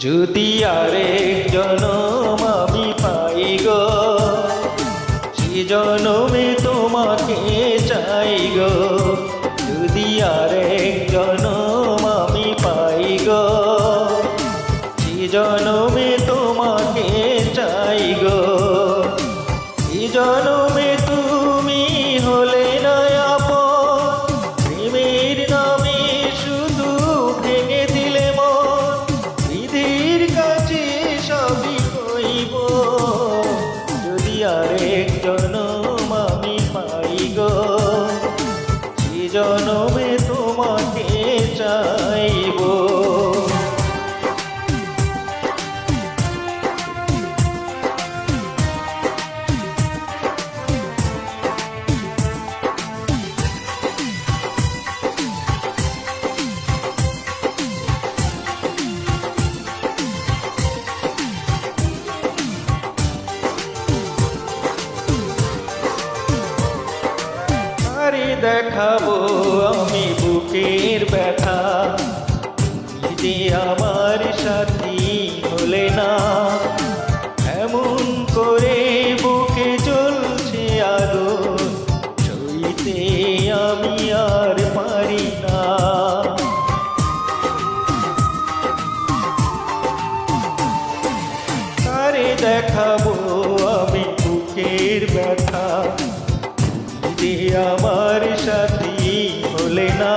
যদি আরেক জনম আমি পাই গো, সে জনমে তোমাকে চাই গো। যদি আরেক জনম আমি পাই গো, সে জনমে তোমাকে চাই গো। এ জনমে তুমি হলে না আপন, প্রেমের নামে শুধু ভেঙে দিলে মন। বিধির কাছে সবই কইব, যদি আরেক জনম আমি পাই গো, সে জনমে তোমাকে চাইব। দেখাবো আমি বুকের ব্যথা, যে আমার সাথী হলে না। এমন করে বুকে জ্বলছে আগুন, সইতে আমি আর পারি না। আরে দেখাবো আমি বুকের ব্যথা, যে আমার সাথী হলে না।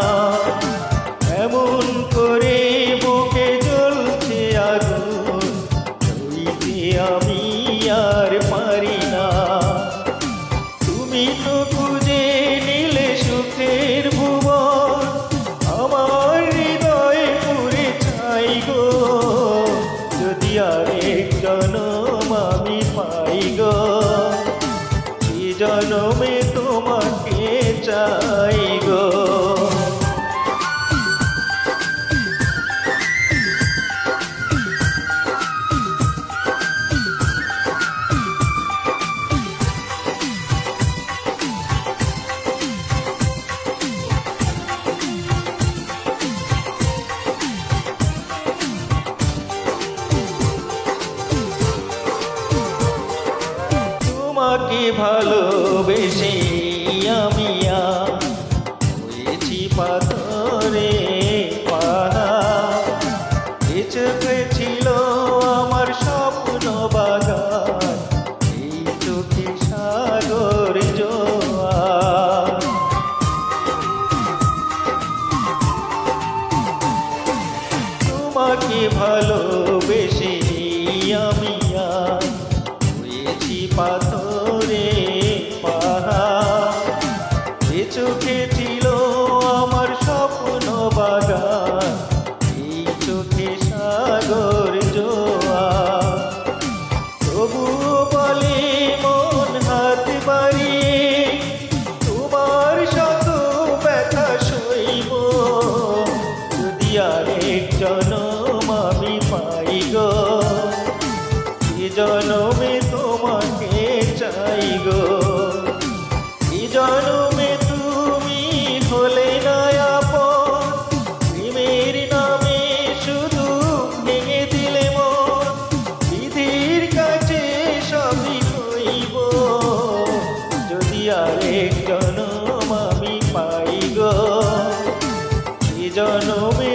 এমন করে বুকে জ্বলছে আগুন, সইতে আমি আর পারি না। তুমি তো খুঁজে নিলে সুখের ভুবন, আমার হৃদয়ে পুরে ছাই গো। যদি আরেক জনম আমি পাই গো, সে জনমে তোমাকে চাই গো। তোমাকে ভালোবেসে আমি হয়েছি পাথরে পাহাড়। এ চোখে ছিল আমার স্বপ্ন বাগান, এই চোখে সাগর জোয়ার। তোমাকে ভালোবেসে আমি হয়েছি পাথরে পাহাড়। এ চোখে ছিল আমার স্বপ্ন বাগান, এই চোখে সাগর জোয়ার। তবুও বলে মন হাত বাড়িয়ে, তোমার শত ব্যথা সইব। যদি আরেক জনম আমি পাই গো, এ জনমে তোমাকে চাই গো। এ জনমে তুমি হলে না আপন, প্রেমের নামে শুধু ভেঙে দিলে মন। বিধির কাছে সবই কইব, যদি আরেক জনম আমি পাই গো, এ জনমে